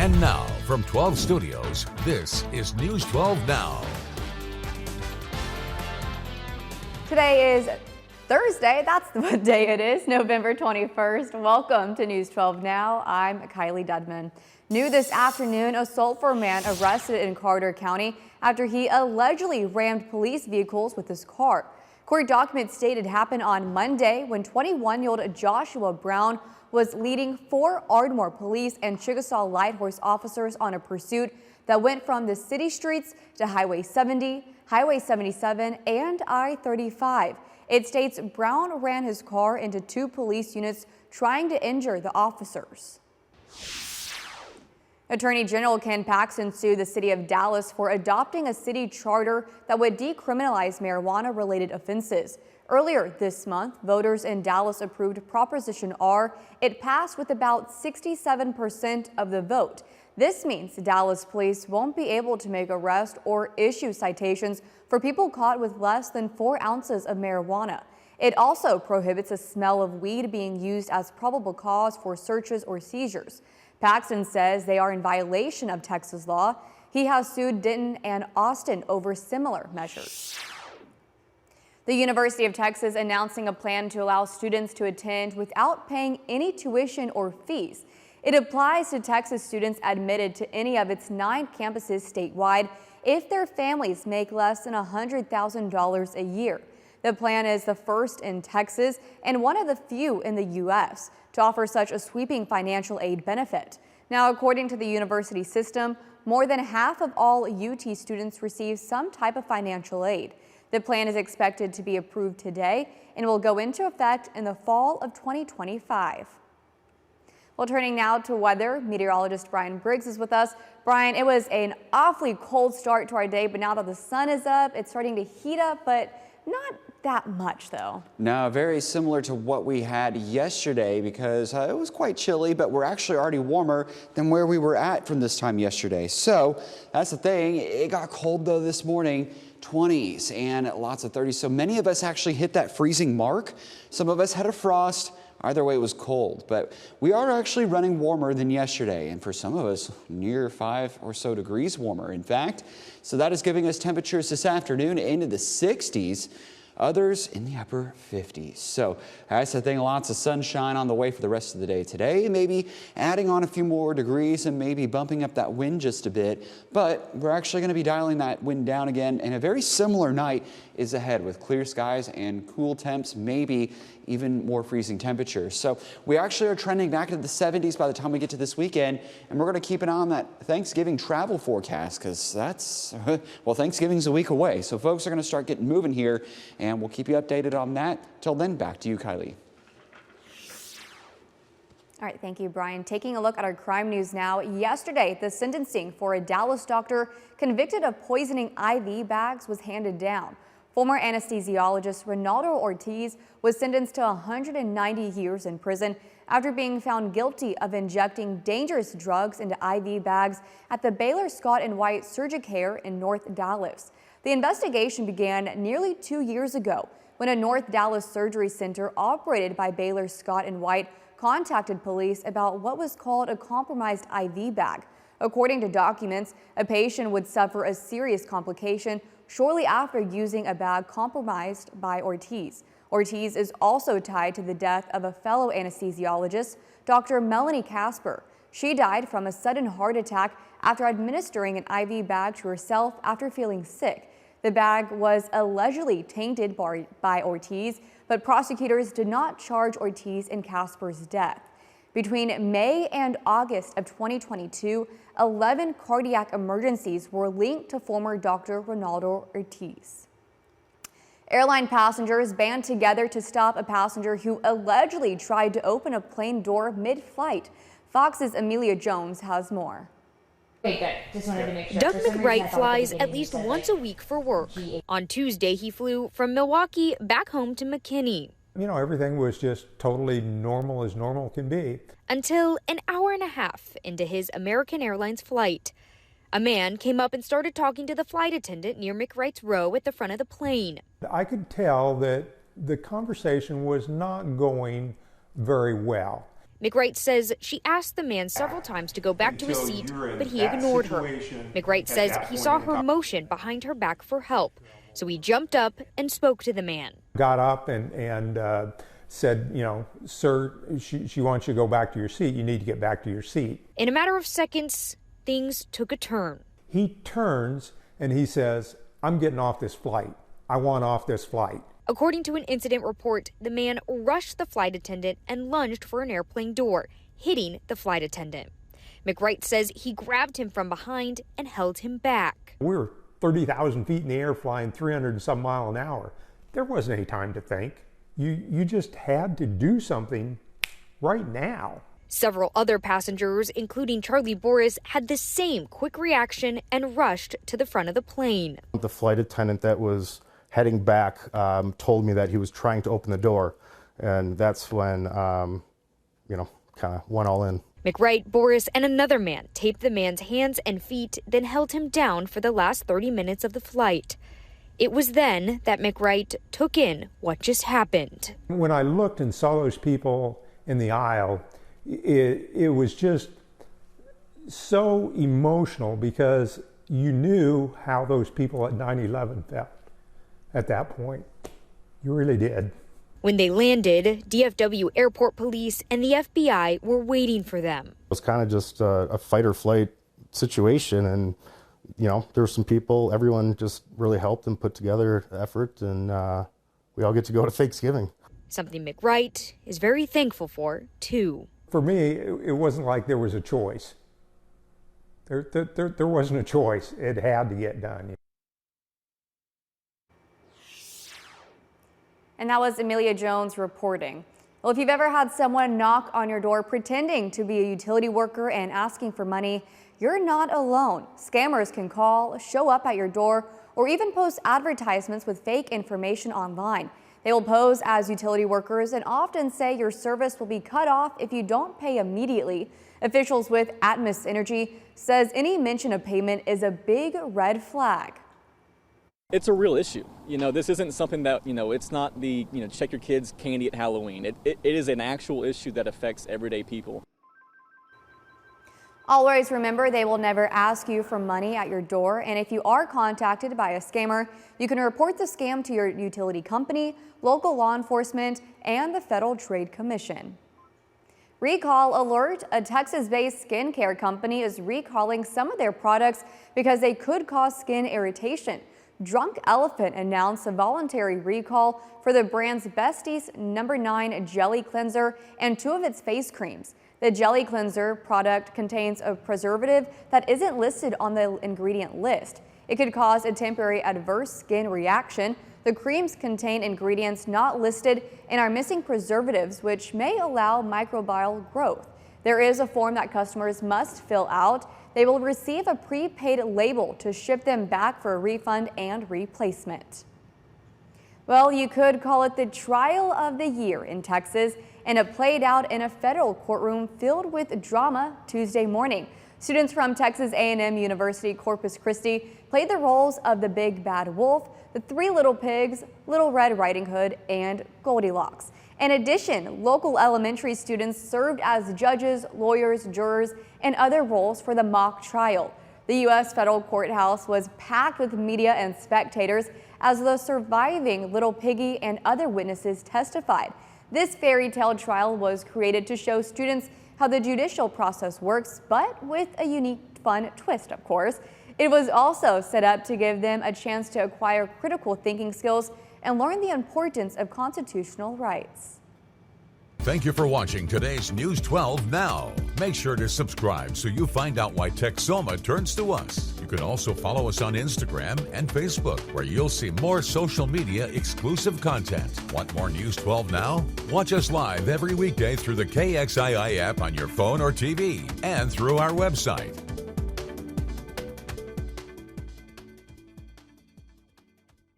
And now, from 12 Studios, this is News 12 Now. Today is Thursday. That's what day it is, November 21st. Welcome to News 12 Now. I'm Kylie Dudman. New this afternoon, a Sulphur man arrested in Carter County after he allegedly rammed police vehicles with his car. Court documents stated it happened on Monday when 21-year-old Joshua Brown was leading 4 Ardmore police and Chickasaw Light Horse officers on a pursuit that went from the city streets to Highway 70, Highway 77, and I-35. It states Brown ran his car into 2 police units trying to injure the officers. Attorney General Ken Paxton sued the city of Dallas for adopting a city charter that would decriminalize marijuana-related offenses. Earlier this month, voters in Dallas approved Proposition R. It passed with about 67% of the vote. This means Dallas police won't be able to make arrests or issue citations for people caught with less than 4 ounces of marijuana. It also prohibits the smell of weed being used as probable cause for searches or seizures. Paxton says they are in violation of Texas law. He has sued Denton and Austin over similar measures. The University of Texas announcing a plan to allow students to attend without paying any tuition or fees. It applies to Texas students admitted to any of its 9 campuses statewide if their families make less than $100,000 a year. The plan is the first in Texas and one of the few in the U.S. to offer such a sweeping financial aid benefit. Now, according to the university system, more than half of all UT students receive some type of financial aid. The plan is expected to be approved today and will go into effect in the fall of 2025. Well, turning now to weather, meteorologist Brian Briggs is with us. Brian, it was an awfully cold start to our day, but now that the sun is up, it's starting to heat up, but not that much though. No, very similar to what we had yesterday because it was quite chilly, but we're actually already warmer than where we were at from this time yesterday. So that's the thing. It got cold though this morning. 20s and lots of 30s. So many of us actually hit that freezing mark. Some of us had a frost. Either way, it was cold, but we are actually running warmer than yesterday. And for some of us, near 5 or so degrees warmer, in fact. So that is giving us temperatures this afternoon into the 60s. Others in the upper 50s. So that's the thing, lots of sunshine on the way for the rest of the day today. Maybe adding on a few more degrees and maybe bumping up that wind just a bit. But we're actually going to be dialing that wind down again. And a very similar night is ahead with clear skies and cool temps, maybe even more freezing temperatures. So we actually are trending back into the 70s by the time we get to this weekend. And we're going to keep an eye on that Thanksgiving travel forecast because that's, well, Thanksgiving's a week away. So folks are going to start getting moving here. And we'll keep you updated on that. Till then, back to you, Kylie. All right, thank you, Brian. Taking a look at our crime news now. Yesterday, the sentencing for a Dallas doctor convicted of poisoning IV bags was handed down. Former anesthesiologist Ronaldo Ortiz was sentenced to 190 years in prison after being found guilty of injecting dangerous drugs into IV bags at the Baylor Scott & White Surgicare in North Dallas. The investigation began nearly 2 years ago when a North Dallas surgery center operated by Baylor Scott & White contacted police about what was called a compromised IV bag. According to documents, a patient would suffer a serious complication shortly after using a bag compromised by Ortiz. Ortiz is also tied to the death of a fellow anesthesiologist, Dr. Melanie Casper. She died from a sudden heart attack after administering an IV bag to herself after feeling sick. The bag was allegedly tainted by Ortiz, but prosecutors did not charge Ortiz in Casper's death. Between May and August of 2022, 11 cardiac emergencies were linked to former Dr. Ronaldo Ortiz. Airline passengers band together to stop a passenger who allegedly tried to open a plane door mid-flight. Fox's Amelia Jones has more. Okay, good. Just wanted to make sure. Doug McWright flies at least once a week for work. On Tuesday, he flew from Milwaukee back home to McKinney. You know, everything was just totally normal as normal can be. Until an hour and a half into his American Airlines flight. A man came up and started talking to the flight attendant near McWright's row at the front of the plane. I could tell that the conversation was not going very well. McWright says she asked the man several times to go back to his seat, but he ignored her. McWright says he saw her motion behind her back for help, so he jumped up and spoke to the man. Got up and said, you know, sir, she wants you to go back to your seat. You need to get back to your seat. In a matter of seconds, things took a turn. He turns and he says, I'm getting off this flight. I want off this flight. According to an incident report, the man rushed the flight attendant and lunged for an airplane door, hitting the flight attendant. McWright says he grabbed him from behind and held him back. We were 30,000 feet in the air flying 300 and some mile an hour. There wasn't any time to think. You just had to do something right now. Several other passengers, including Charlie Boris, had the same quick reaction and rushed to the front of the plane. The flight attendant that was heading back told me that he was trying to open the door, and that's when, kind of went all in. McWright, Boris, and another man taped the man's hands and feet, then held him down for the last 30 minutes of the flight. It was then that McWright took in what just happened. When I looked and saw those people in the aisle, it was just so emotional because you knew how those people at 9/11 felt at that point. You really did. When they landed, DFW airport police and the FBI were waiting for them. It was kind of just a fight or flight situation, and there were some people, everyone just really helped and put together effort, and we all get to go to Thanksgiving. Something McWright is very thankful for, too. For me, it wasn't like there was a choice. There wasn't a choice. It had to get done. And that was Amelia Jones reporting. Well, if you've ever had someone knock on your door pretending to be a utility worker and asking for money, you're not alone. Scammers can call, show up at your door, or even post advertisements with fake information online. They will pose as utility workers and often say your service will be cut off if you don't pay immediately. Officials with Atmos Energy says any mention of payment is a big red flag. It's a real issue. This isn't something that, it's not the, check your kids' candy at Halloween. It is an actual issue that affects everyday people. Always remember, they will never ask you for money at your door. And if you are contacted by a scammer, you can report the scam to your utility company, local law enforcement, and the Federal Trade Commission. Recall alert, a Texas-based skincare company is recalling some of their products because they could cause skin irritation. Drunk Elephant announced a voluntary recall for the brand's Besties No. 9 Jelly Cleanser and 2 of its face creams. The Jelly Cleanser product contains a preservative that isn't listed on the ingredient list. It could cause a temporary adverse skin reaction. The creams contain ingredients not listed and are missing preservatives, which may allow microbial growth. There is a form that customers must fill out. They will receive a prepaid label to ship them back for a refund and replacement. Well, you could call it the trial of the year in Texas, and it played out in a federal courtroom filled with drama Tuesday morning. Students from Texas A&M University Corpus Christi played the roles of the Big Bad Wolf, the 3 Little Pigs, Little Red Riding Hood, and Goldilocks. In addition, local elementary students served as judges, lawyers, jurors, and other roles for the mock trial. The U.S. federal courthouse was packed with media and spectators as the surviving Little Piggy and other witnesses testified. This fairy tale trial was created to show students how the judicial process works, but with a unique, fun twist, of course. It was also set up to give them a chance to acquire critical thinking skills and learn the importance of constitutional rights. Thank you for watching today's News 12 Now. Make sure to subscribe so you find out why Texoma turns to us. You can also follow us on Instagram and Facebook, where you'll see more social media exclusive content. Want more News 12 Now? Watch us live every weekday through the KXII app on your phone or TV and through our website.